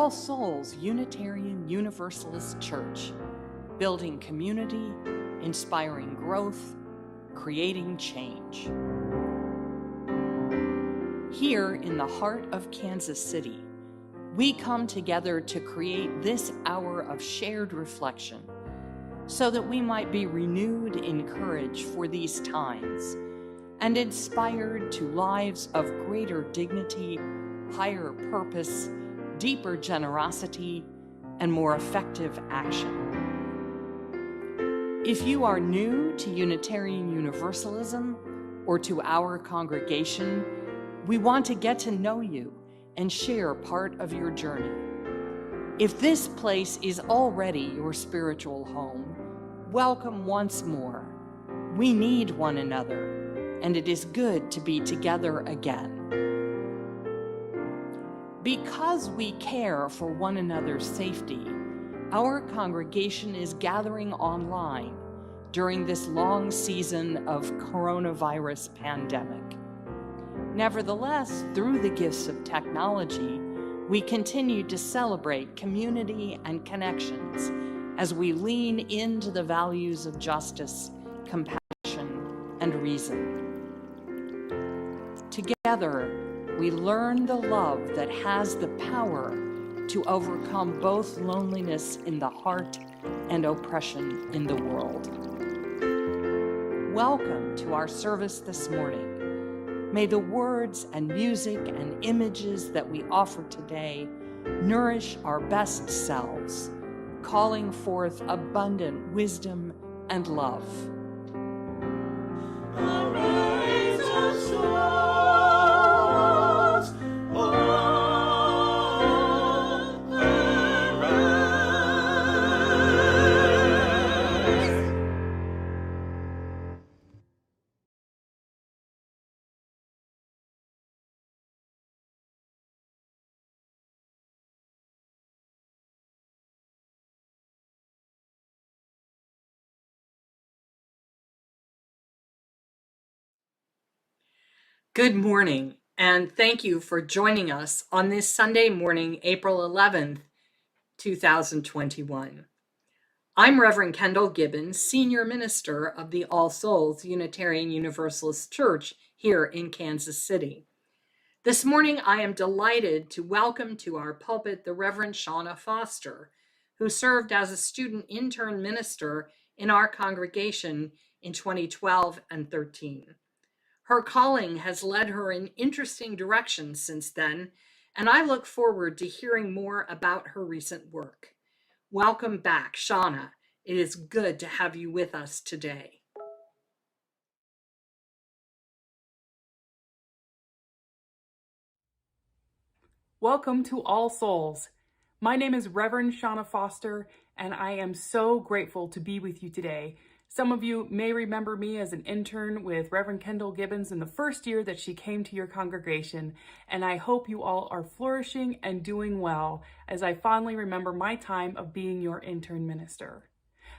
All Souls Unitarian Universalist Church, building community, inspiring growth, creating change. Here in the heart of Kansas City, we come together to create this hour of shared reflection so that we might be renewed in courage for these times and inspired to lives of greater dignity, higher purpose, deeper generosity, and more effective action. If you are new to Unitarian Universalism or to our congregation, we want to get to know you and share part of your journey. If this place is already your spiritual home, welcome once more. We need one another, and it is good to be together again. Because we care for one another's safety, our congregation is gathering online during this long season of coronavirus pandemic. Nevertheless, through the gifts of technology, we continue to celebrate community and connections as we lean into the values of justice, compassion, and reason. Together, we learn the love that has the power to overcome both loneliness in the heart and oppression in the world. Welcome to our service this morning. May the words and music and images that we offer today nourish our best selves, calling forth abundant wisdom and love. Arise, O souls, all arise. Good morning, and thank you for joining us on this Sunday morning, April 11th, 2021. I'm Reverend Kendall Gibbons, Senior Minister of the All Souls Unitarian Universalist Church here in Kansas City. This morning, I am delighted to welcome to our pulpit the Reverend Shawna Foster, who served as a student intern minister in our congregation in 2012 and 13. Her calling has led her in interesting directions since then, and I look forward to hearing more about her recent work. Welcome back, Shauna. It is good to have you with us today. Welcome to All Souls. My name is Reverend Shawna Foster, and I am so grateful to be with you today. Some of you may remember me as an intern with Reverend Kendall Gibbons in the first year that she came to your congregation, and I hope you all are flourishing and doing well as I fondly remember my time of being your intern minister.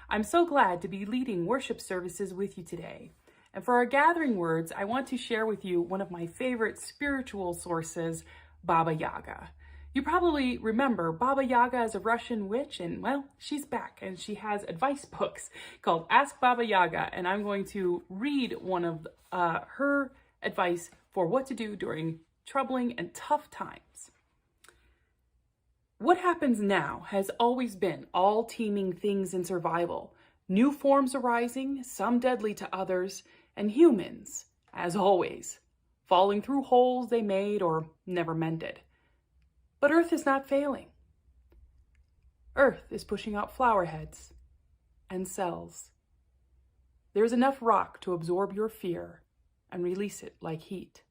I'm so glad to be leading worship services with you today. And for our gathering words, I want to share with you one of my favorite spiritual sources, Baba Yaga. You probably remember Baba Yaga is a Russian witch, and well, she's back and she has advice books called Ask Baba Yaga, and I'm going to read one of her advice for what to do during troubling and tough times. What happens now has always been all teeming things in survival, new forms arising, some deadly to others, and humans, as always, falling through holes they made or never mended. But Earth is not failing. Earth is pushing out flower heads and cells. There's enough rock to absorb your fear and release it like heat.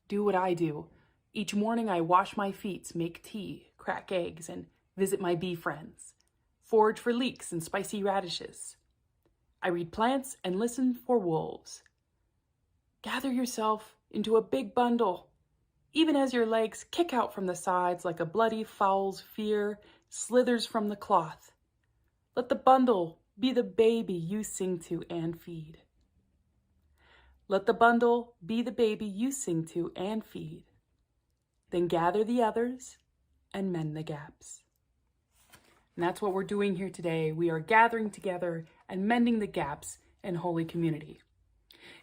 Do what I do. Each morning I wash my feet, make tea, crack eggs, and visit my bee friends. Forage for leeks and spicy radishes. I read plants and listen for wolves. Gather yourself into a big bundle, even as your legs kick out from the sides like a bloody fowl's fear slithers from the cloth. Let the bundle be the baby you sing to and feed. Let the bundle be the baby you sing to and feed. Then gather the others and mend the gaps. And that's what we're doing here today. We are gathering together and mending the gaps in holy community.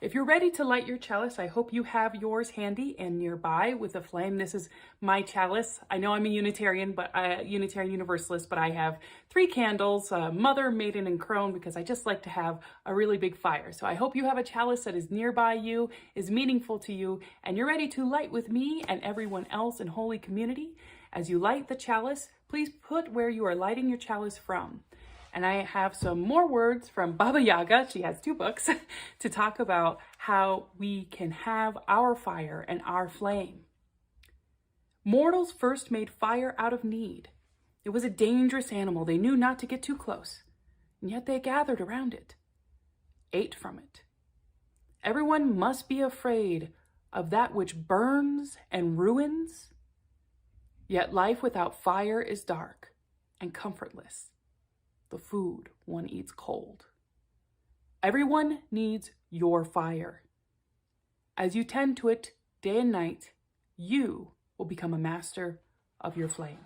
If you're ready to light your chalice, I hope you have yours handy and nearby with a flame. This is my chalice. I know I'm a Unitarian, Unitarian Universalist, but I have 3 candles, Mother, Maiden, and Crone, because I just like to have a really big fire. So I hope you have a chalice that is nearby you, is meaningful to you, and you're ready to light with me and everyone else in holy community. As you light the chalice, please put where you are lighting your chalice from. And I have some more words from Baba Yaga, she has 2 books, to talk about how we can have our fire and our flame. Mortals first made fire out of need. It was a dangerous animal. They knew not to get too close, and yet they gathered around it, ate from it. Everyone must be afraid of that which burns and ruins. Yet life without fire is dark and comfortless. The food one eats cold. Everyone needs your fire. As you tend to it day and night, you will become a master of your flame.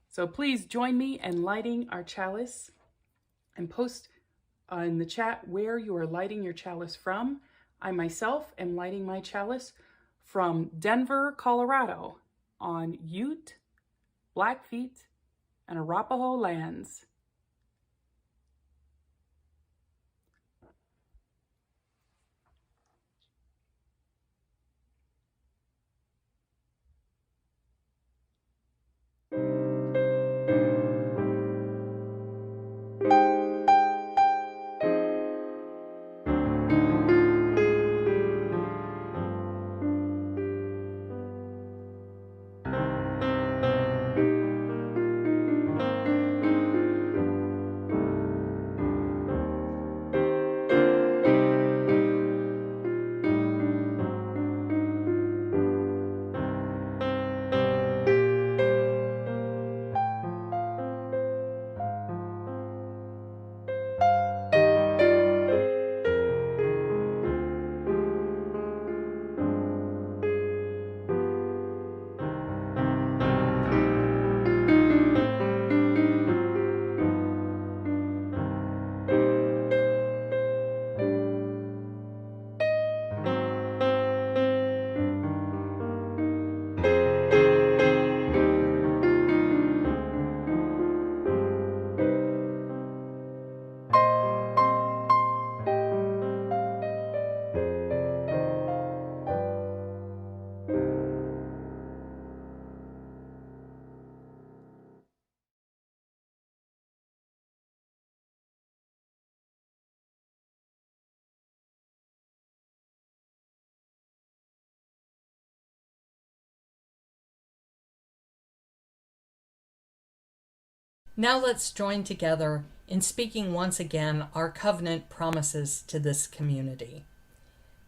So please join me in lighting our chalice and post in the chat where you are lighting your chalice from. I myself am lighting my chalice from Denver, Colorado on Ute, Blackfeet, and Arapaho lands. Now let's join together in speaking once again our covenant promises to this community.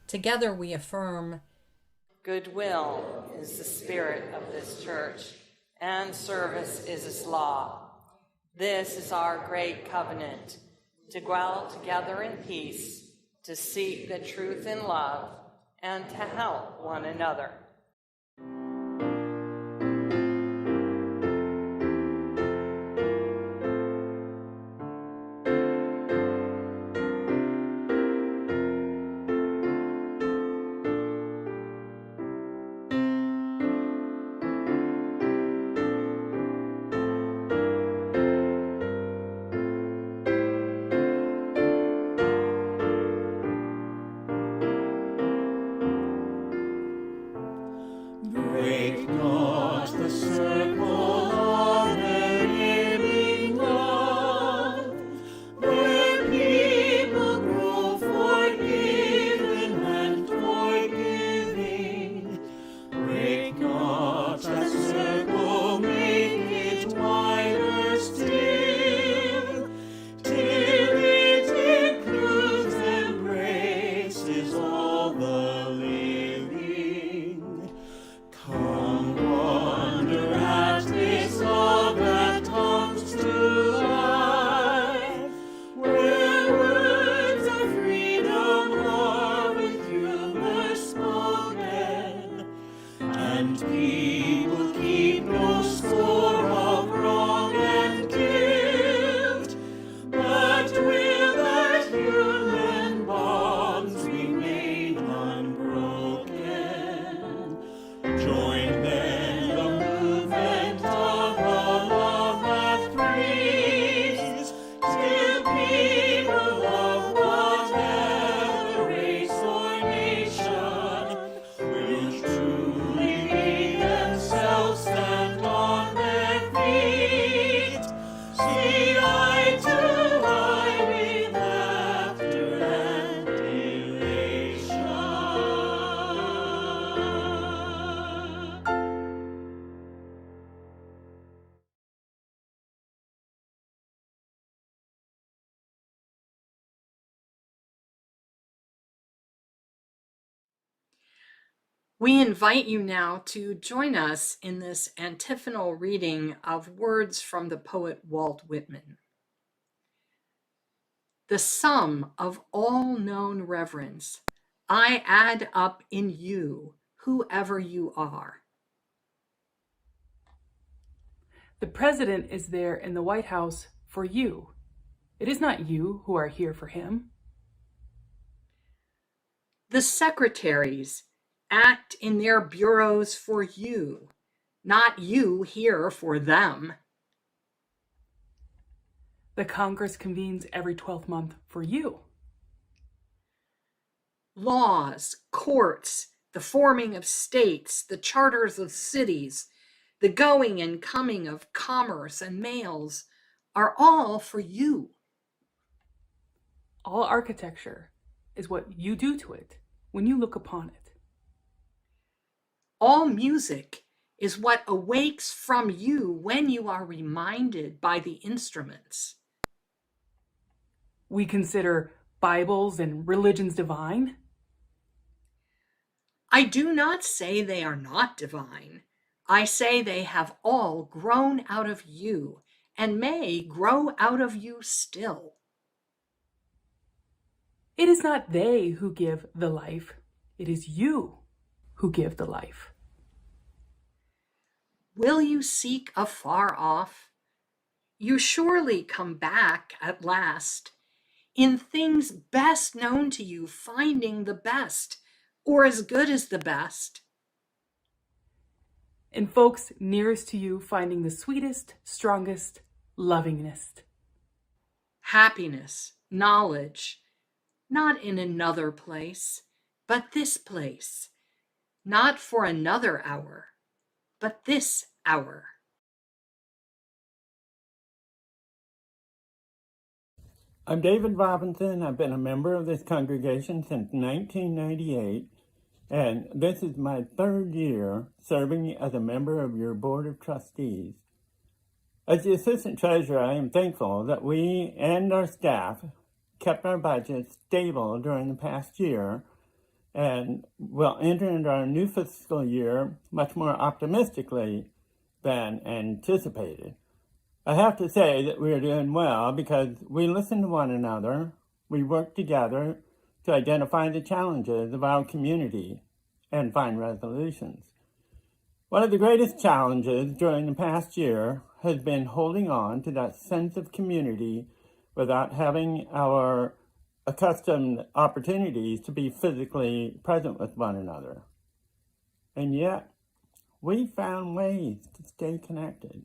Together we affirm, goodwill is the spirit of this church, and service is its law. This is our great covenant, to dwell together in peace, to seek the truth in love, and to help one another. We invite you now to join us in this antiphonal reading of words from the poet Walt Whitman. The sum of all known reverence I add up in you, whoever you are. The president is there in the White House for you. It is not you who are here for him. The secretaries act in their bureaus for you, not you here for them. The Congress convenes every 12th month for you. Laws, courts, the forming of states, the charters of cities, the going and coming of commerce and mails are all for you. All architecture is what you do to it when you look upon it. All music is what awakes from you when you are reminded by the instruments. We consider Bibles and religions divine. I do not say they are not divine. I say they have all grown out of you and may grow out of you still. It is not they who give the life. It is you who give the life. Will you seek afar off? You surely come back at last, in things best known to you, finding the best, or as good as the best. In folks nearest to you, finding the sweetest, strongest, lovingest. Happiness, knowledge, not in another place, but this place, not for another hour, but this hour. I'm David Robinson. I've been a member of this congregation since 1998, and this is my third year serving as a member of your Board of Trustees. As the Assistant Treasurer, I am thankful that we and our staff kept our budget stable during the past year and will enter into our new fiscal year much more optimistically than anticipated. I have to say that we are doing well because we listen to one another, we work together to identify the challenges of our community and find resolutions. One of the greatest challenges during the past year has been holding on to that sense of community without having our accustomed opportunities to be physically present with one another. And yet, we found ways to stay connected.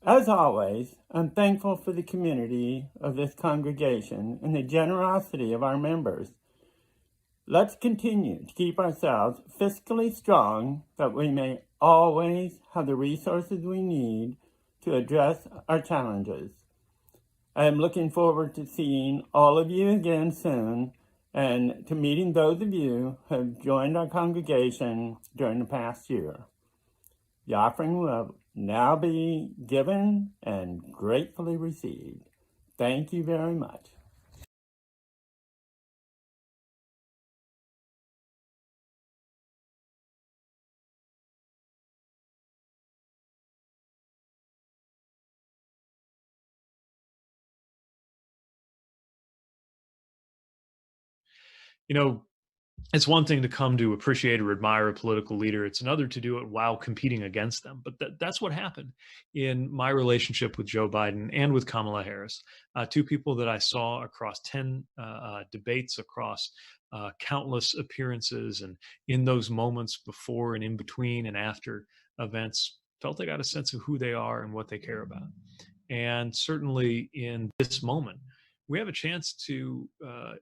As always, I'm thankful for the community of this congregation and the generosity of our members. Let's continue to keep ourselves fiscally strong that we may always have the resources we need to address our challenges. I am looking forward to seeing all of you again soon and to meeting those of you who have joined our congregation during the past year. The offering will now be given and gratefully received. Thank you very much. You know, it's one thing to come to appreciate or admire a political leader. It's another to do it while competing against them. But that's what happened in my relationship with Joe Biden and with Kamala Harris, two people that I saw across 10 debates, across countless appearances, and in those moments before and in between and after events, felt I got a sense of who they are and what they care about. And certainly in this moment, we have a chance to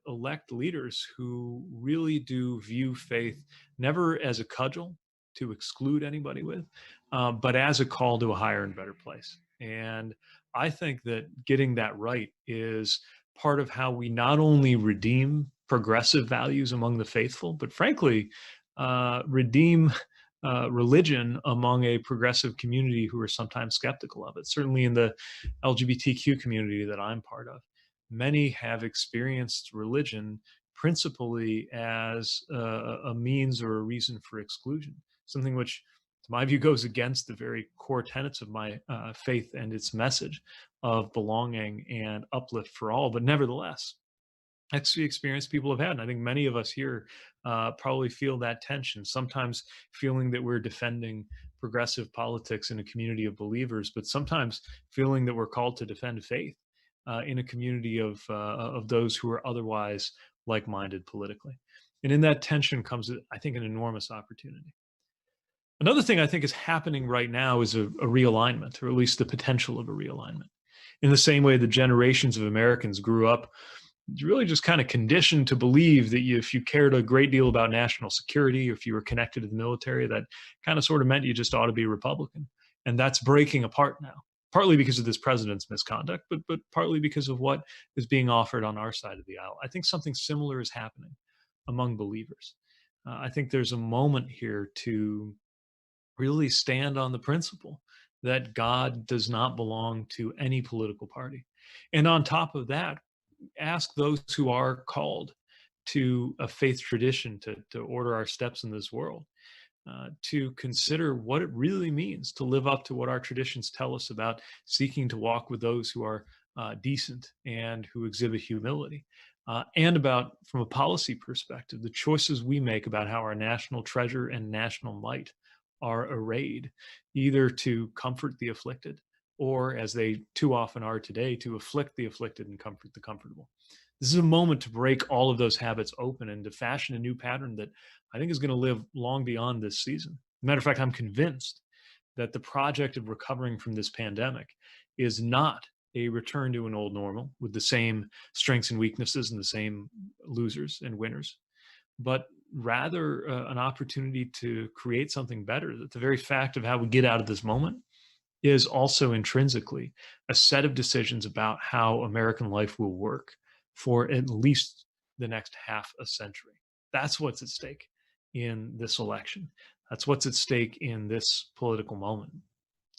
elect leaders who really do view faith never as a cudgel to exclude anybody with, but as a call to a higher and better place. And I think that getting that right is part of how we not only redeem progressive values among the faithful, but frankly, redeem religion among a progressive community who are sometimes skeptical of it. Certainly in the LGBTQ community that I'm part of, many have experienced religion principally as a means or a reason for exclusion, something which, to my view, goes against the very core tenets of my faith and its message of belonging and uplift for all. But nevertheless, that's the experience people have had. And I think many of us here probably feel that tension, sometimes feeling that we're defending progressive politics in a community of believers, but sometimes feeling that we're called to defend faith in a community of those who are otherwise like-minded politically. And in that tension comes, I think, an enormous opportunity. Another thing I think is happening right now is a realignment, or at least the potential of a realignment. In the same way that generations of Americans grew up really just kind of conditioned to believe that if you cared a great deal about national security, or if you were connected to the military, that kind of sort of meant you just ought to be Republican. And that's breaking apart now, partly because of this president's misconduct, but partly because of what is being offered on our side of the aisle. I think something similar is happening among believers. I think there's a moment here to really stand on the principle that God does not belong to any political party. And on top of that, ask those who are called to a faith tradition to order our steps in this world, to consider what it really means to live up to what our traditions tell us about seeking to walk with those who are decent and who exhibit humility, and about, from a policy perspective, the choices we make about how our national treasure and national might are arrayed, either to comfort the afflicted, or, as they too often are today, to afflict the afflicted and comfort the comfortable. This is a moment to break all of those habits open and to fashion a new pattern that I think is going to live long beyond this season. As a matter of fact, I'm convinced that the project of recovering from this pandemic is not a return to an old normal with the same strengths and weaknesses and the same losers and winners, but rather an opportunity to create something better. That the very fact of how we get out of this moment is also intrinsically a set of decisions about how American life will work for at least the next half a century. That's what's at stake in this election. That's what's at stake in this political moment.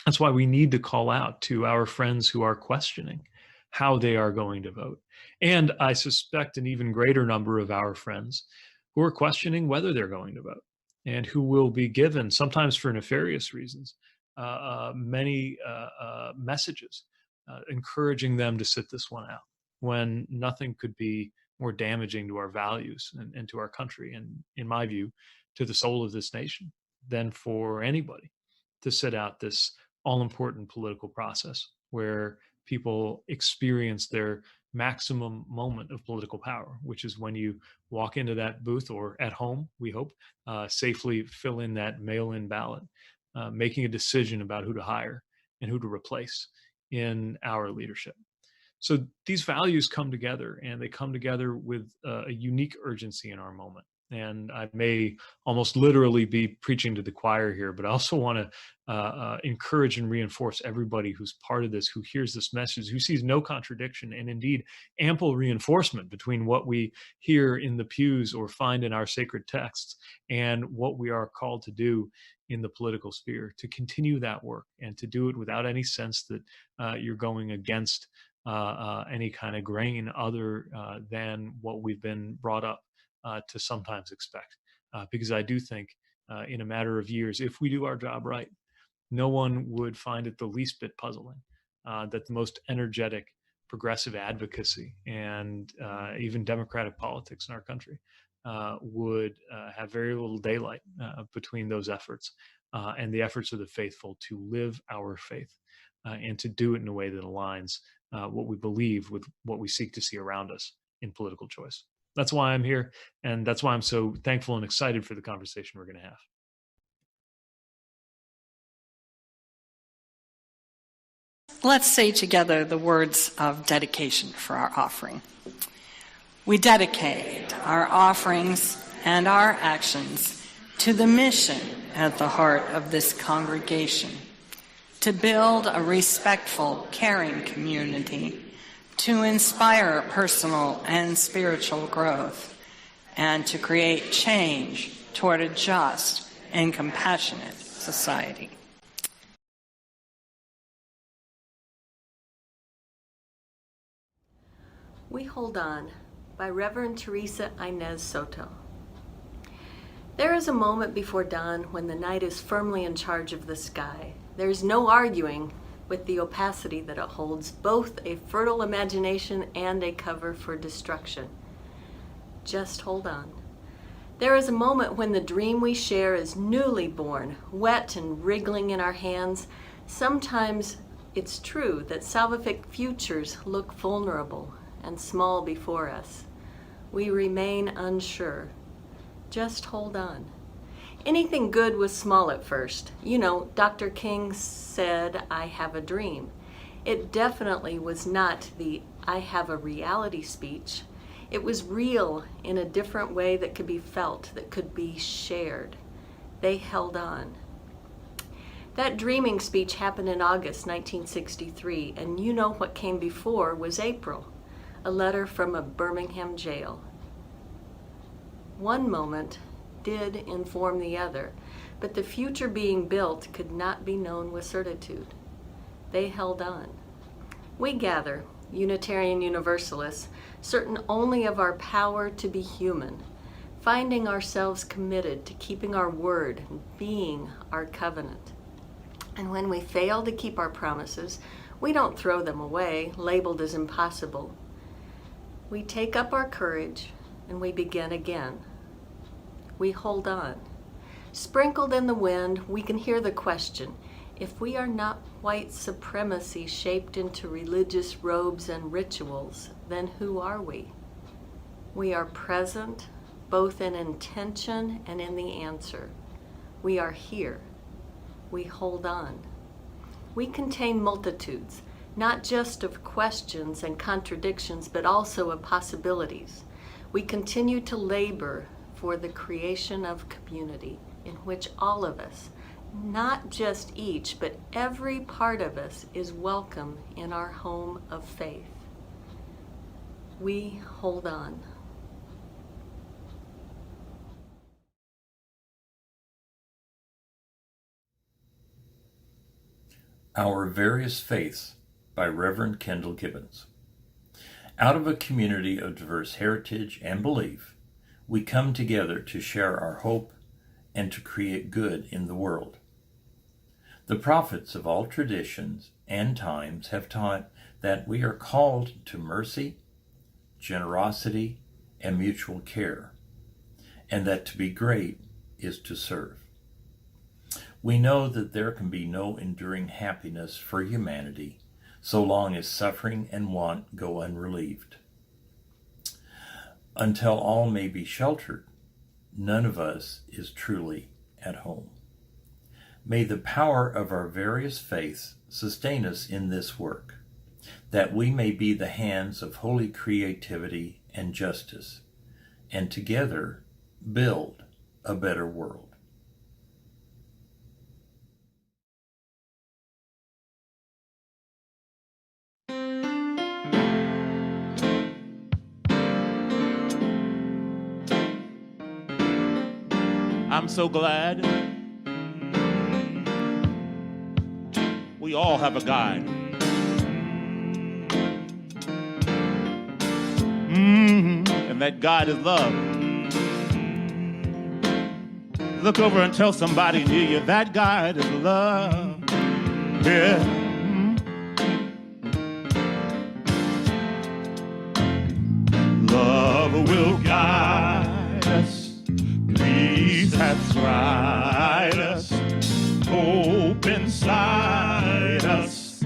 That's why we need to call out to our friends who are questioning how they are going to vote. And I suspect an even greater number of our friends who are questioning whether they're going to vote, and who will be given, sometimes for nefarious reasons, many messages encouraging them to sit this one out, when nothing could be more damaging to our values and to our country, and, in my view, to the soul of this nation, than for anybody to sit out this all-important political process where people experience their maximum moment of political power, which is when you walk into that booth, or at home, we hope, safely fill in that mail-in ballot, making a decision about who to hire and who to replace in our leadership. So these values come together, and they come together with a unique urgency in our moment. And I may almost literally be preaching to the choir here, but I also want to encourage and reinforce everybody who's part of this, who hears this message, who sees no contradiction and indeed ample reinforcement between what we hear in the pews or find in our sacred texts and what we are called to do in the political sphere, to continue that work and to do it without any sense that you're going against any kind of grain other than what we've been brought up to sometimes expect. Because I do think in a matter of years, if we do our job right, no one would find it the least bit puzzling that the most energetic progressive advocacy and even democratic politics in our country would have very little daylight between those efforts and the efforts of the faithful to live our faith and to do it in a way that aligns what we believe with what we seek to see around us in political choice. That's why I'm here, and that's why I'm so thankful and excited for the conversation we're going to have. Let's say together the words of dedication for our offering. We dedicate our offerings and our actions to the mission at the heart of this congregation, to build a respectful, caring community, to inspire personal and spiritual growth, and to create change toward a just and compassionate society. We hold on by Reverend Teresa Inez Soto. There is a moment before dawn when the night is firmly in charge of the sky. There is no arguing with the opacity that it holds, both a fertile imagination and a cover for destruction. Just hold on. There is a moment when the dream we share is newly born, wet and wriggling in our hands. Sometimes it's true that salvific futures look vulnerable and small before us. We remain unsure. Just hold on. Anything good was small at first. You know, Dr. King said, "I have a dream." It definitely was not the "I have a reality" speech. It was real in a different way that could be felt, that could be shared. They held on. That dreaming speech happened in August 1963, and you know what came before was April, a letter from a Birmingham jail. One moment did inform the other, but the future being built could not be known with certitude. They held on. We gather, Unitarian Universalists, certain only of our power to be human, finding ourselves committed to keeping our word, being our covenant. And when we fail to keep our promises, we don't throw them away, labeled as impossible. We take up our courage and we begin again. We hold on. Sprinkled in the wind, we can hear the question, if we are not white supremacy shaped into religious robes and rituals, then who are we? We are present, both in intention and in the answer. We are here. We hold on. We contain multitudes, not just of questions and contradictions, but also of possibilities. We continue to labor for the creation of community in which all of us, not just each, but every part of us is welcome in our home of faith. We hold on. Our Various Faiths by Reverend Kendall Gibbons. Out of a community of diverse heritage and belief, we come together to share our hope and to create good in the world. The prophets of all traditions and times have taught that we are called to mercy, generosity, and mutual care, and that to be great is to serve. We know that there can be no enduring happiness for humanity so long as suffering and want go unrelieved. Until all may be sheltered, none of us is truly at home. May the power of our various faiths sustain us in this work, that we may be the hands of holy creativity and justice, and together build a better world. I'm so glad we all have a guide. And that guide is love. Look over and tell somebody near you, that guide is love. Yeah. Love will guide us. Peace hath tried us, hope inside us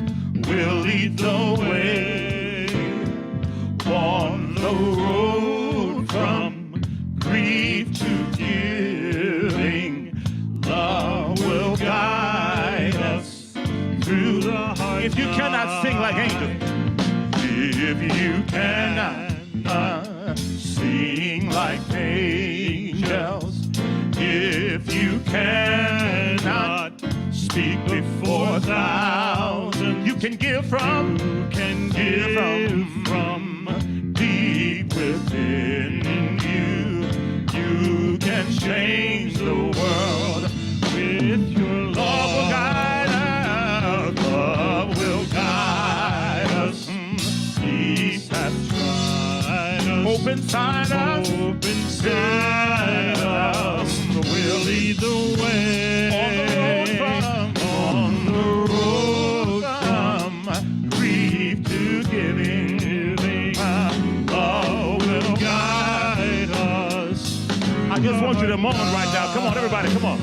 will lead the way on the road from grief to giving. Love will guide us through the heart. If you cannot sing like angels, if you cannot sing like angels, if you cannot speak before thousands, you can give from deep within you. You can change the world with your love. Will guide us. Love will guide us. Peace hath tried us. Hope inside us. Hope inside us. We'll lead the way. On the road from grief to giving. Love will guide us. I just want you to moment right now. Come on, everybody, come on.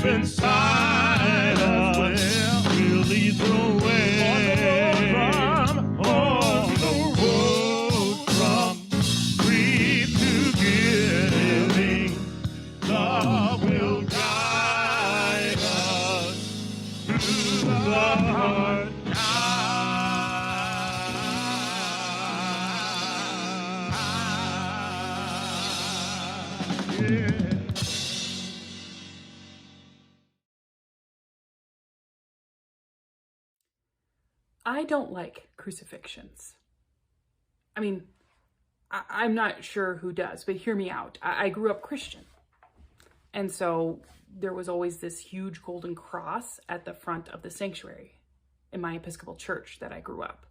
Inside us, we'll lead the way. On the road from grief to giving, love will guide us to the heart. Yeah. I don't like crucifixions. I mean, I'm not sure who does, but hear me out. I grew up Christian. And so there was always this huge golden cross at the front of the sanctuary in my Episcopal church that I grew up.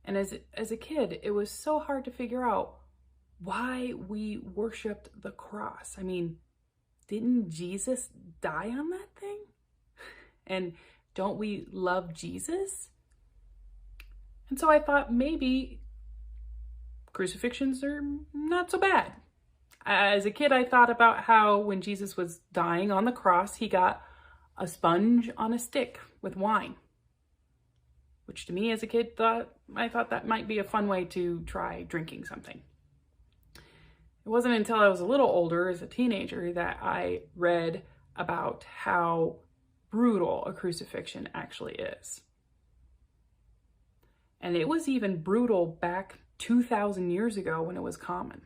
And as a kid, it was so hard to figure out why we worshiped the cross. I mean, didn't Jesus die on that thing? And don't we love Jesus? And so I thought maybe crucifixions are not so bad. As a kid, I thought about how when Jesus was dying on the cross, he got a sponge on a stick with wine, which to me as a kid, I thought that might be a fun way to try drinking something. It wasn't until I was a little older, as a teenager, that I read about how brutal a crucifixion actually is. And it was even brutal back 2,000 years ago when it was common.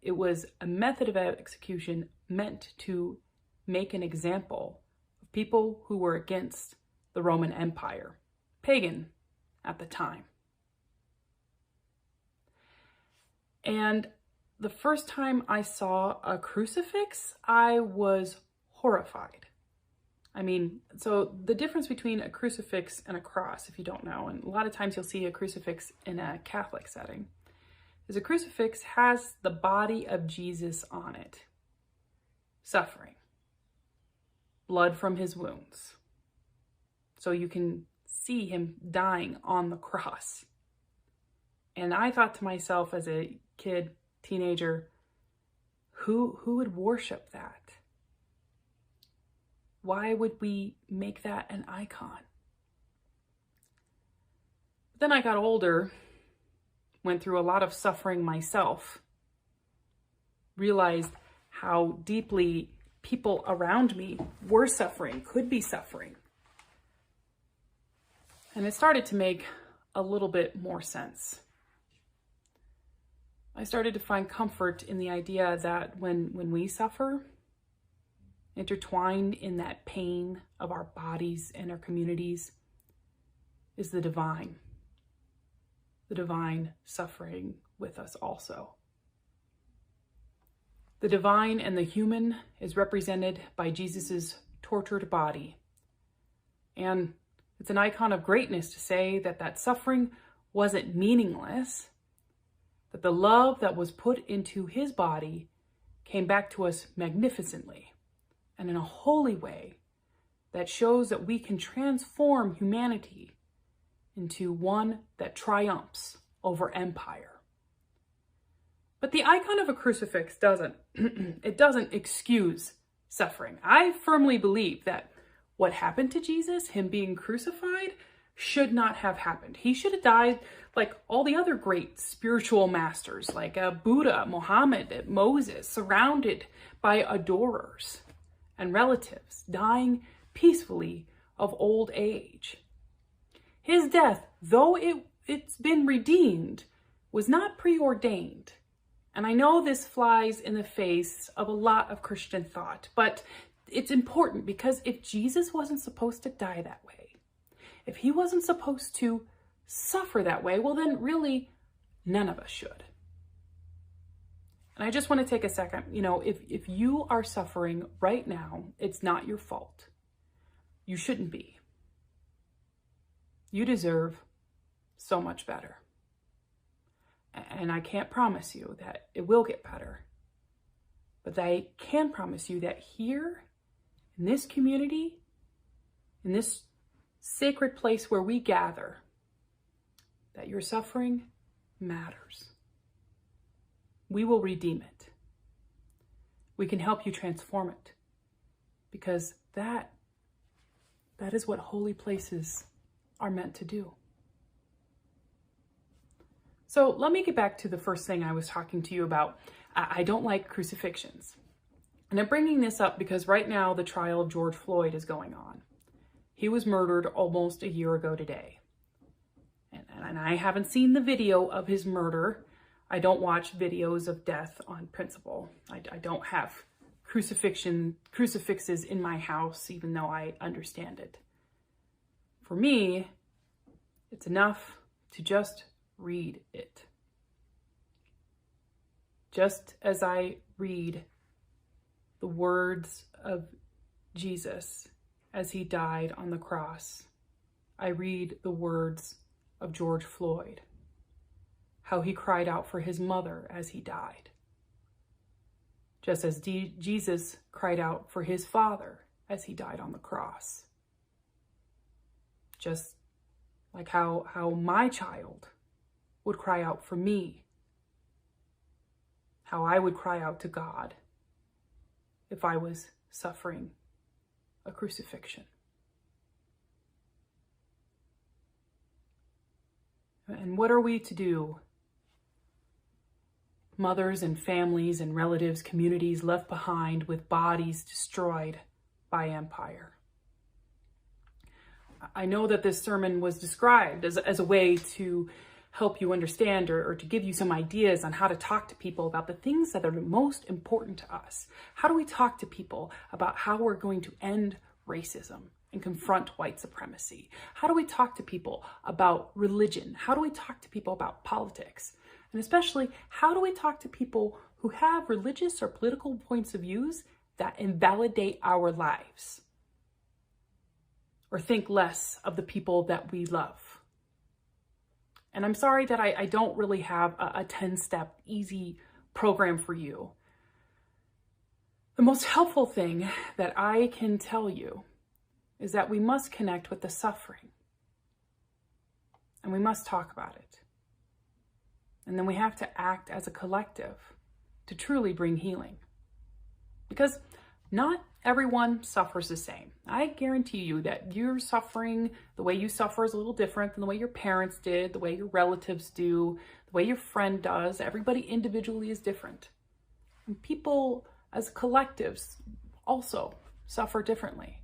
It was a method of execution meant to make an example of people who were against the Roman Empire, pagan at the time. And the first time I saw a crucifix, I was horrified. I mean, so the difference between a crucifix and a cross, if you don't know, and a lot of times you'll see a crucifix in a Catholic setting, is a crucifix has the body of Jesus on it, suffering, blood from his wounds. So you can see him dying on the cross. And I thought to myself as a kid, teenager, who would worship that? Why would we make that an icon? Then I got older, went through a lot of suffering myself, realized how deeply people around me were suffering, could be suffering. And it started to make a little bit more sense. I started to find comfort in the idea that when we suffer, intertwined in that pain of our bodies and our communities is the divine suffering with us also. The divine and the human is represented by Jesus's tortured body. And it's an icon of greatness to say that suffering wasn't meaningless, that the love that was put into his body came back to us magnificently and in a holy way that shows that we can transform humanity into one that triumphs over empire. But the icon of a crucifix doesn't excuse suffering. I firmly believe that what happened to Jesus, him being crucified, should not have happened. He should have died like all the other great spiritual masters, like Buddha, Muhammad, Moses, surrounded by adorers and relatives, dying peacefully of old age. His death, though it's been redeemed, was not preordained. And I know this flies in the face of a lot of Christian thought, but it's important because if Jesus wasn't supposed to die that way, if he wasn't supposed to suffer that way, well then really none of us should. And I just want to take a second, if you are suffering right now, it's not your fault. You shouldn't be. You deserve so much better. And I can't promise you that it will get better. But I can promise you that here, in this community, in this sacred place where we gather, that your suffering matters. We will redeem it. We can help you transform it. Because that is what holy places are meant to do. So let me get back to the first thing I was talking to you about. I don't like crucifixions. And I'm bringing this up because right now the trial of George Floyd is going on. He was murdered almost a year ago today. And I haven't seen the video of his murder. I don't watch videos of death on principle. I don't have crucifixes in my house, even though I understand it. For me, it's enough to just read it. Just as I read the words of Jesus as he died on the cross, I read the words of George Floyd, how he cried out for his mother as he died. Just as Jesus cried out for his father as he died on the cross. Just like how my child would cry out for me. How I would cry out to God if I was suffering a crucifixion. And what are we to do? Mothers and families and relatives, communities left behind with bodies destroyed by empire. I know that this sermon was described as a way to help you understand or to give you some ideas on how to talk to people about the things that are the most important to us. How do we talk to people about how we're going to end racism and confront white supremacy? How do we talk to people about religion? How do we talk to people about politics? And especially, how do we talk to people who have religious or political points of views that invalidate our lives? Or think less of the people that we love? And I'm sorry that I don't really have a 10-step easy program for you. The most helpful thing that I can tell you is that we must connect with the suffering. And we must talk about it. And then we have to act as a collective to truly bring healing. Because not everyone suffers the same. I guarantee you that your suffering, the way you suffer is a little different than the way your parents did, the way your relatives do, the way your friend does. Everybody individually is different. And people as collectives also suffer differently.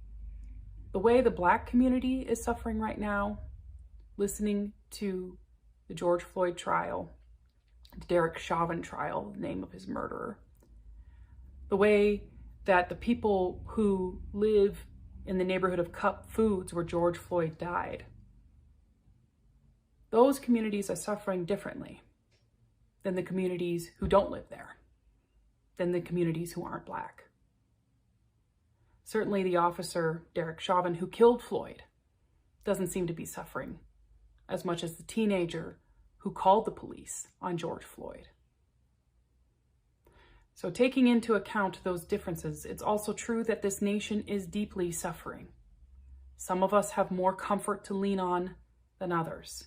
The way the Black community is suffering right now, listening to the George Floyd trial, the Derek Chauvin trial, the name of his murderer, the way that the people who live in the neighborhood of Cup Foods where George Floyd died, those communities are suffering differently than the communities who don't live there, than the communities who aren't Black. Certainly the officer, Derek Chauvin, who killed Floyd, doesn't seem to be suffering as much as the teenager who called the police on George Floyd. So taking into account those differences, it's also true that this nation is deeply suffering. Some of us have more comfort to lean on than others.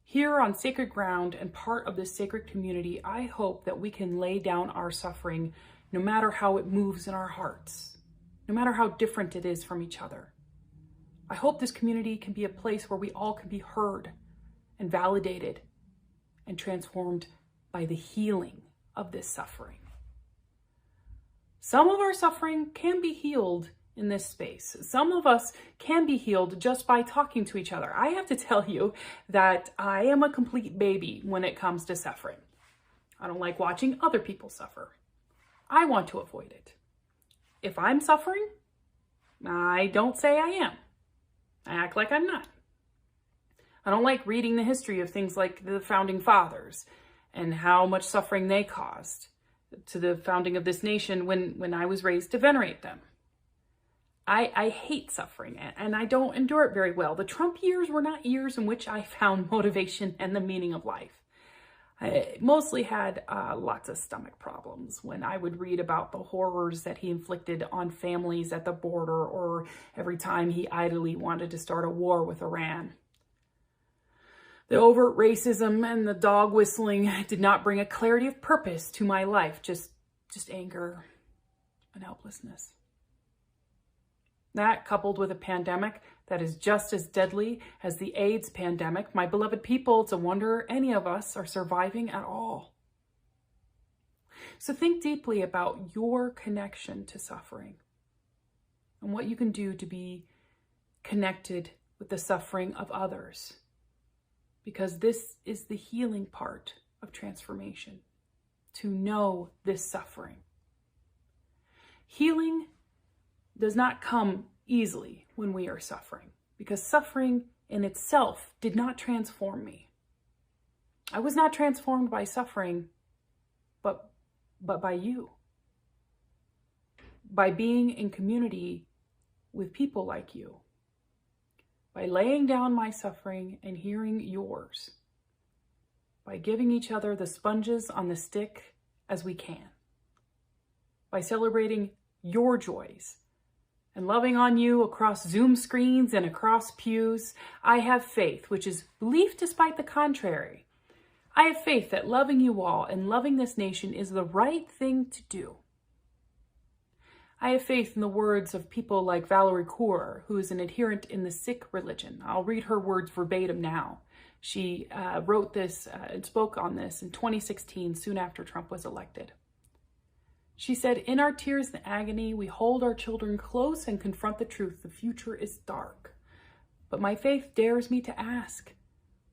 Here on sacred ground and part of this sacred community, I hope that we can lay down our suffering no matter how it moves in our hearts, no matter how different it is from each other. I hope this community can be a place where we all can be heard and validated and transformed by the healing of this suffering. Some of our suffering can be healed in this space. Some of us can be healed just by talking to each other. I have to tell you that I am a complete baby when it comes to suffering. I don't like watching other people suffer. I want to avoid it. If I'm suffering, I don't say I am. I act like I'm not. I don't like reading the history of things like the founding fathers and how much suffering they caused to the founding of this nation when I was raised to venerate them. I hate suffering, and I don't endure it very well. The Trump years were not years in which I found motivation and the meaning of life. I mostly had lots of stomach problems when I would read about the horrors that he inflicted on families at the border, or every time he idly wanted to start a war with Iran. The overt racism and the dog whistling did not bring a clarity of purpose to my life, just anger and helplessness. That, coupled with a pandemic that is just as deadly as the AIDS pandemic, my beloved people, it's a wonder any of us are surviving at all. So think deeply about your connection to suffering and what you can do to be connected with the suffering of others, because this is the healing part of transformation, to know this suffering. Healing does not come easily when we are suffering, because suffering in itself did not transform me. I was not transformed by suffering, but by you. By being in community with people like you. By laying down my suffering and hearing yours. By giving each other the sponges on the stick as we can. By celebrating your joys and loving on you across Zoom screens and across pews. I have faith, which is belief despite the contrary. I have faith that loving you all and loving this nation is the right thing to do. I have faith in the words of people like Valerie Kaur, who is an adherent in the Sikh religion. I'll read her words verbatim now. She wrote this and spoke on this in 2016, soon after Trump was elected. She said, "In our tears and agony, we hold our children close and confront the truth. The future is dark. But my faith dares me to ask,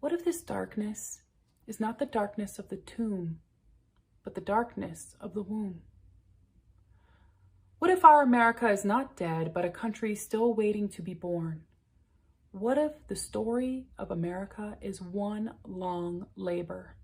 what if this darkness is not the darkness of the tomb, but the darkness of the womb? What if our America is not dead, but a country still waiting to be born? What if the story of America is one long labor?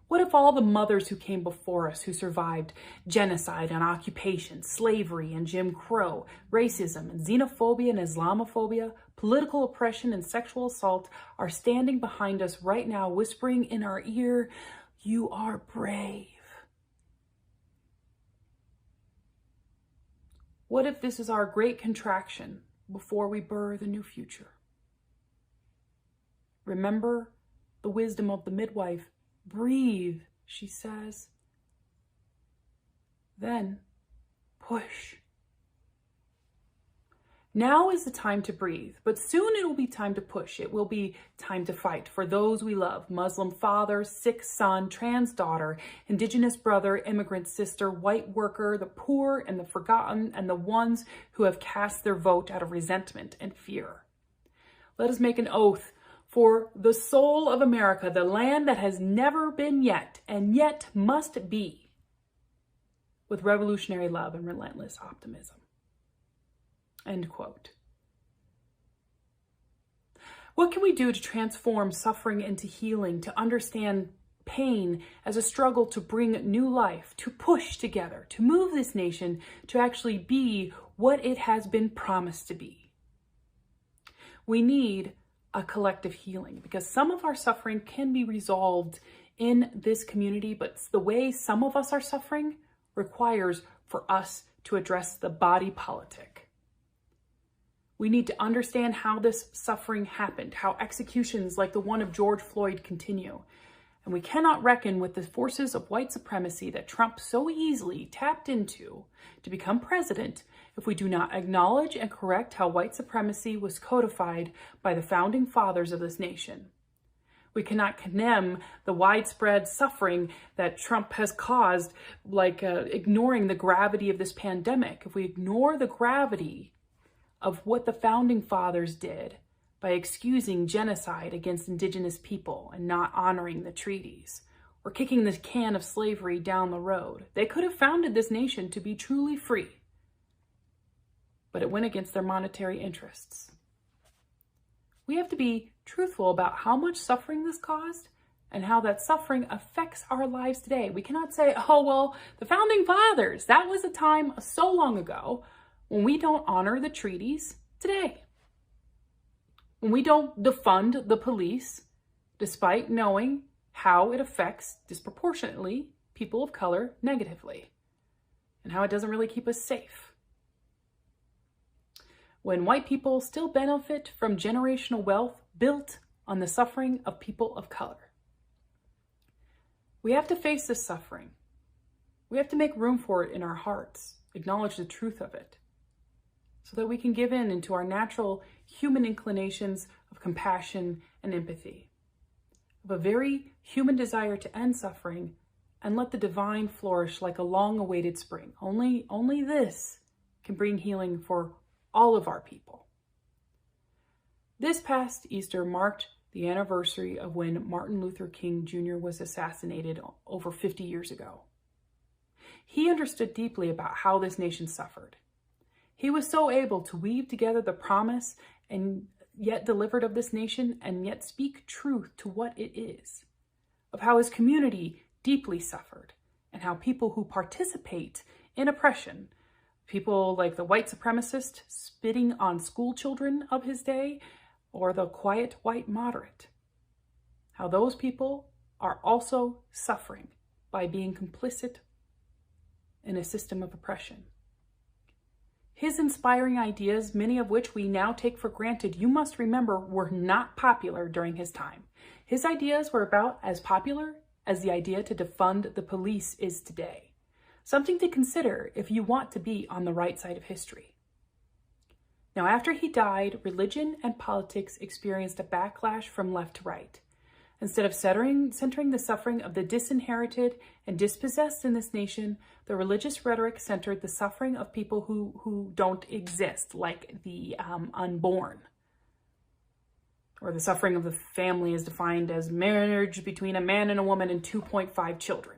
What if all the mothers who came before us, who survived genocide and occupation, slavery and Jim Crow, racism and xenophobia and Islamophobia, political oppression and sexual assault, are standing behind us right now, whispering in our ear, 'You are brave'? What if this is our great contraction before we birth a new future? Remember the wisdom of the midwife. Breathe, she says. Then push. Now is the time to breathe, but soon it will be time to push. It will be time to fight for those we love: Muslim father, Sikh son, trans daughter, indigenous brother, immigrant sister, white worker, the poor and the forgotten, and the ones who have cast their vote out of resentment and fear. Let us make an oath for the soul of America, the land that has never been yet, and yet must be, with revolutionary love and relentless optimism." End quote. What can we do to transform suffering into healing, to understand pain as a struggle to bring new life, to push together, to move this nation to actually be what it has been promised to be? We need a collective healing, because some of our suffering can be resolved in this community, but the way some of us are suffering requires for us to address the body politic. We need to understand how this suffering happened, how executions like the one of George Floyd continue. And we cannot reckon with the forces of white supremacy that Trump so easily tapped into to become president if we do not acknowledge and correct how white supremacy was codified by the founding fathers of this nation. We cannot condemn the widespread suffering that Trump has caused, like ignoring the gravity of this pandemic. If we ignore the gravity of what the founding fathers did by excusing genocide against indigenous people and not honoring the treaties, or kicking the can of slavery down the road, they could have founded this nation to be truly free. But it went against their monetary interests. We have to be truthful about how much suffering this caused and how that suffering affects our lives today. We cannot say, oh, well, the founding fathers, that was a time so long ago, when we don't honor the treaties today. When we don't defund the police, despite knowing how it affects disproportionately people of color negatively, and how it doesn't really keep us safe. When white people still benefit from generational wealth built on the suffering of people of color. We have to face this suffering. We have to make room for it in our hearts, acknowledge the truth of it, so that we can give in into our natural human inclinations of compassion and empathy, of a very human desire to end suffering and let the divine flourish like a long-awaited spring. Only this can bring healing for all of our people. This past Easter marked the anniversary of when Martin Luther King Jr. was assassinated over 50 years ago. He understood deeply about how this nation suffered. He was so able to weave together the promise and yet delivered of this nation and yet speak truth to what it is, of how his community deeply suffered and how people who participate in oppression, people like the white supremacist spitting on school children of his day, or the quiet white moderate, how those people are also suffering by being complicit in a system of oppression. His inspiring ideas, many of which we now take for granted, you must remember, were not popular during his time. His ideas were about as popular as the idea to defund the police is today. Something to consider if you want to be on the right side of history. Now, after he died, religion and politics experienced a backlash from left to right. Instead of centering the suffering of the disinherited and dispossessed in this nation, the religious rhetoric centered the suffering of people who don't exist, like the unborn. Or the suffering of the family is defined as marriage between a man and a woman and 2.5 children.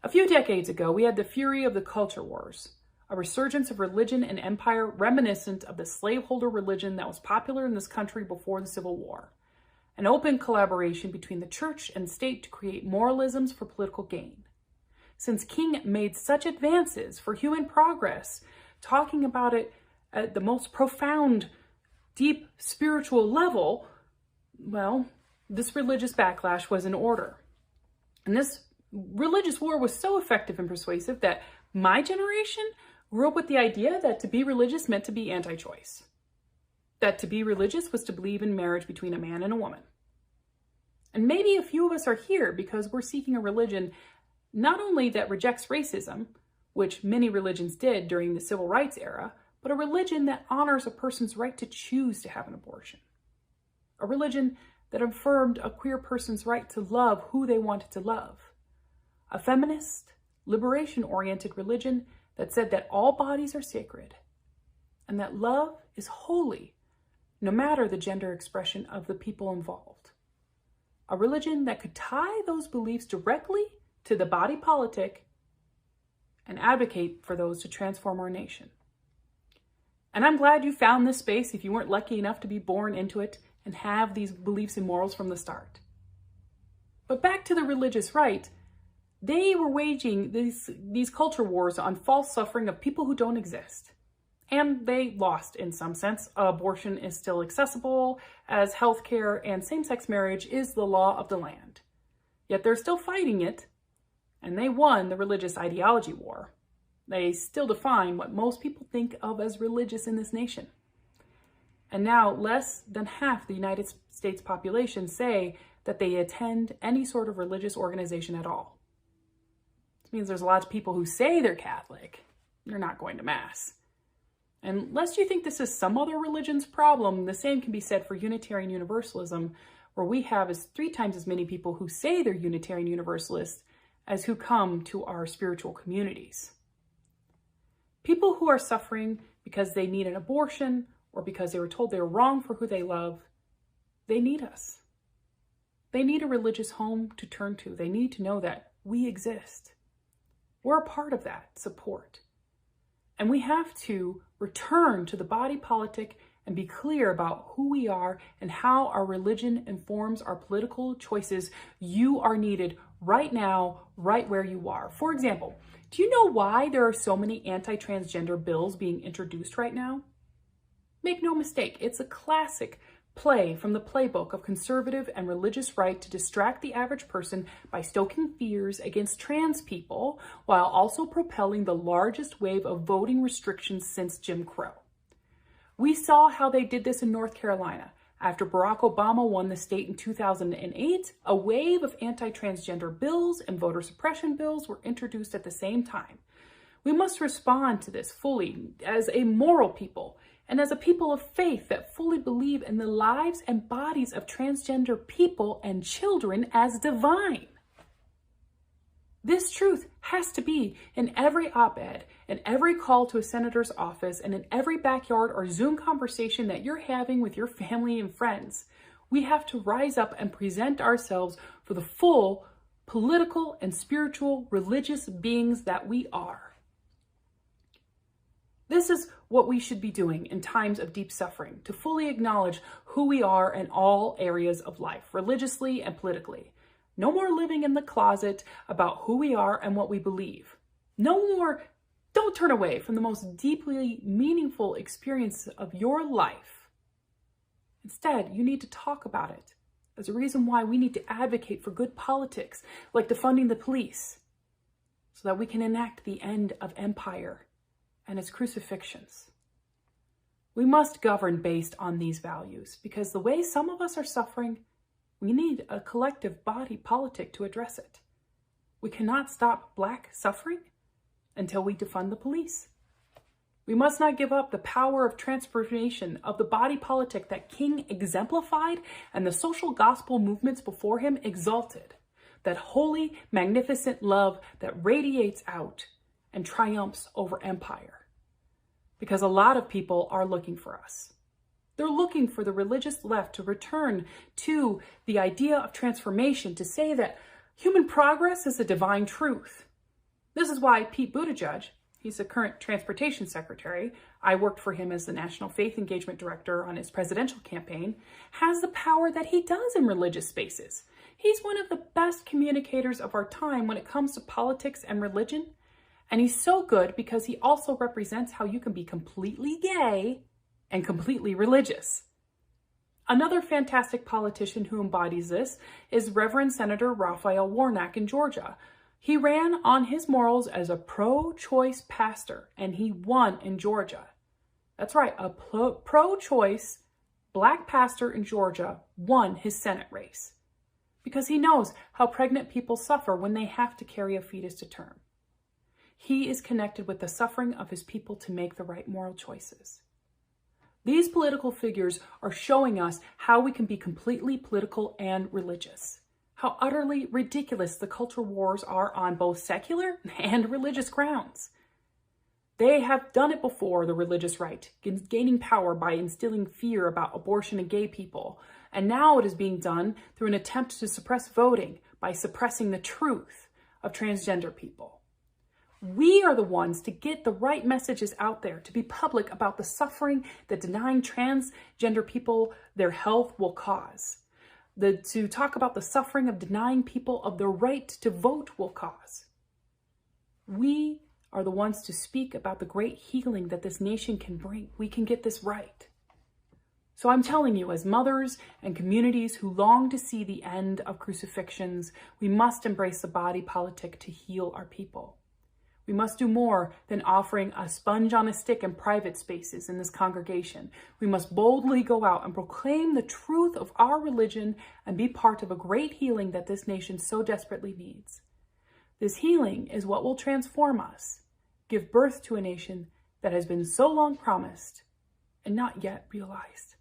A few decades ago, we had the fury of the culture wars, a resurgence of religion and empire reminiscent of the slaveholder religion that was popular in this country before the Civil War. An open collaboration between the church and state to create moralisms for political gain. Since King made such advances for human progress, talking about it at the most profound, deep spiritual level, well, this religious backlash was in order. And this religious war was so effective and persuasive that my generation grew up with the idea that to be religious meant to be anti-choice. That to be religious was to believe in marriage between a man and a woman. And maybe a few of us are here because we're seeking a religion not only that rejects racism, which many religions did during the civil rights era, but a religion that honors a person's right to choose to have an abortion. A religion that affirmed a queer person's right to love who they wanted to love. A feminist, liberation-oriented religion that said that all bodies are sacred and that love is holy, no matter the gender expression of the people involved. A religion that could tie those beliefs directly to the body politic and advocate for those to transform our nation. And I'm glad you found this space if you weren't lucky enough to be born into it and have these beliefs and morals from the start. But back to the religious right, they were waging these culture wars on false suffering of people who don't exist. And they lost in some sense. Abortion is still accessible, as healthcare and same-sex marriage is the law of the land. Yet they're still fighting it, and they won the religious ideology war. They still define what most people think of as religious in this nation. And now less than half the United States population say that they attend any sort of religious organization at all. This means there's lots of people who say they're Catholic, they're not going to Mass. And lest you think this is some other religion's problem, the same can be said for Unitarian Universalism, where we have is 3 times as many people who say they're Unitarian Universalists as who come to our spiritual communities. People who are suffering because they need an abortion or because they were told they were wrong for who they love, they need us. They need a religious home to turn to. They need to know that we exist. We're a part of that support. And we have to return to the body politic and be clear about who we are and how our religion informs our political choices. You are needed right now, right where you are. For example, do you know why there are so many anti-transgender bills being introduced right now? Make no mistake, it's a classic play from the playbook of conservative and religious right to distract the average person by stoking fears against trans people while also propelling the largest wave of voting restrictions since Jim Crow. We saw how they did this in North Carolina. After Barack Obama won the state in 2008, a wave of anti-transgender bills and voter suppression bills were introduced at the same time. We must respond to this fully as a moral people and as a people of faith that fully believe in the lives and bodies of transgender people and children as divine. This truth has to be in every op-ed, in every call to a senator's office, and in every backyard or Zoom conversation that you're having with your family and friends. We have to rise up and present ourselves for the full political and spiritual religious beings that we are. This is what we should be doing in times of deep suffering, to fully acknowledge who we are in all areas of life, religiously and politically. No more living in the closet about who we are and what we believe. No more, don't turn away from the most deeply meaningful experience of your life. Instead, you need to talk about it. There's a reason why we need to advocate for good politics, like defunding the police, so that we can enact the end of empire and its crucifixions. We must govern based on these values, because the way some of us are suffering, we need a collective body politic to address it. We cannot stop Black suffering until we defund the police. We must not give up the power of transformation of the body politic that King exemplified and the social gospel movements before him exalted. That holy, magnificent love that radiates out and triumphs over empire. Because a lot of people are looking for us. They're looking for the religious left to return to the idea of transformation, to say that human progress is a divine truth. This is why Pete Buttigieg, he's the current transportation secretary, I worked for him as the National Faith Engagement Director on his presidential campaign, has the power that he does in religious spaces. He's one of the best communicators of our time when it comes to politics and religion. And he's so good because he also represents how you can be completely gay and completely religious. Another fantastic politician who embodies this is Reverend Senator Raphael Warnock in Georgia. He ran on his morals as a pro-choice pastor, and he won in Georgia. That's right, a pro-choice Black pastor in Georgia won his Senate race because he knows how pregnant people suffer when they have to carry a fetus to term. He is connected with the suffering of his people to make the right moral choices. These political figures are showing us how we can be completely political and religious, how utterly ridiculous the culture wars are on both secular and religious grounds. They have done it before, the religious right, gaining power by instilling fear about abortion and gay people, and now it is being done through an attempt to suppress voting by suppressing the truth of transgender people. We are the ones to get the right messages out there, to be public about the suffering that denying transgender people their health will cause. To talk about the suffering of denying people of their right to vote will cause. We are the ones to speak about the great healing that this nation can bring. We can get this right. So I'm telling you, as mothers and communities who long to see the end of crucifixions, we must embrace the body politic to heal our people. We must do more than offering a sponge on a stick in private spaces in this congregation. We must boldly go out and proclaim the truth of our religion and be part of a great healing that this nation so desperately needs. This healing is what will transform us, give birth to a nation that has been so long promised and not yet realized.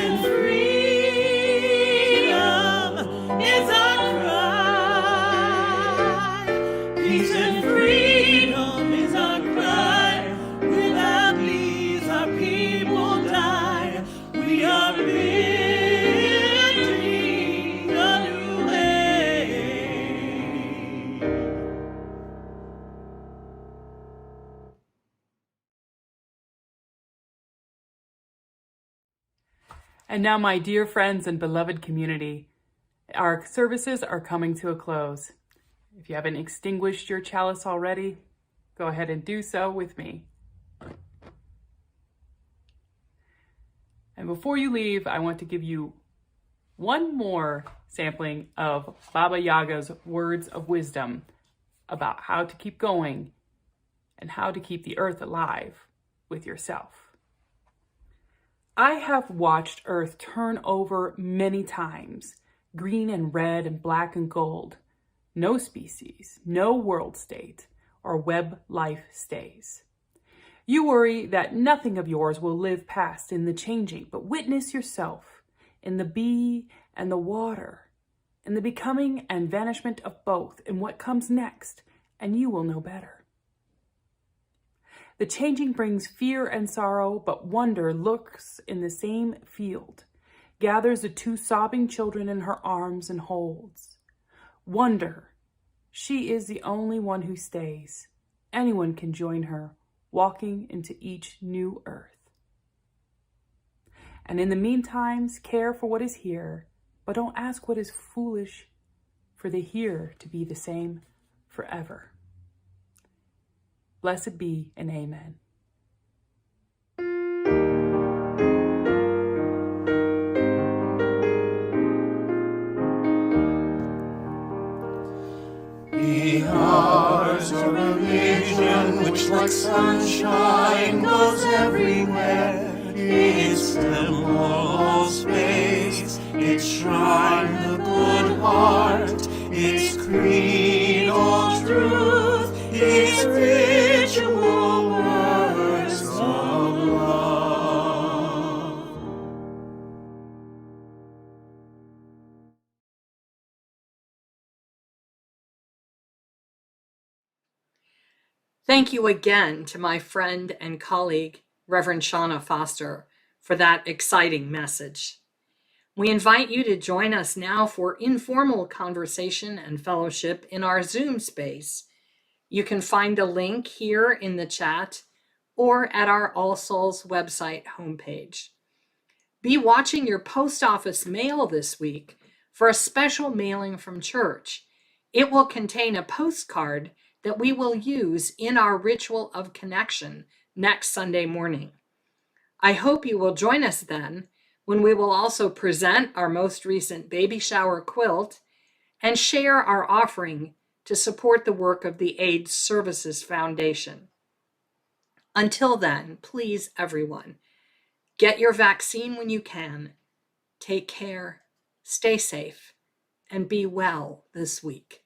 and freedom is our cry. Peace and freedom is our cry. Without these our people die. We are building a new way. And now, my dear friends and beloved community, our services are coming to a close. If you haven't extinguished your chalice already, go ahead and do so with me. And before you leave, I want to give you one more sampling of Baba Yaga's words of wisdom about how to keep going and how to keep the earth alive with yourself. I have watched Earth turn over many times, green and red and black and gold. No species, no world state, or web life stays. You worry that nothing of yours will live past in the changing, but witness yourself in the bee and the water, in the becoming and vanishment of both, in what comes next, and you will know better. The changing brings fear and sorrow, but wonder looks in the same field, gathers the two sobbing children in her arms and holds. Wonder, she is the only one who stays. Anyone can join her, walking into each new earth. And in the meantime, care for what is here, but don't ask what is foolish, for the here to be the same forever. Blessed be and amen. Be ours a religion which like sunshine goes everywhere. Its temple of space, its shrine the good heart, its creed all truth, its ritual words of love. Thank you again to my friend and colleague, Reverend Shawna Foster, for that exciting message. We invite you to join us now for informal conversation and fellowship in our Zoom space. You can find a link here in the chat or at our All Souls website homepage. Be watching your post office mail this week for a special mailing from church. It will contain a postcard that we will use in our ritual of connection next Sunday morning. I hope you will join us then, when we will also present our most recent baby shower quilt and share our offering to support the work of the AIDS Services Foundation. Until then, please, everyone, get your vaccine when you can, take care, stay safe, and be well this week.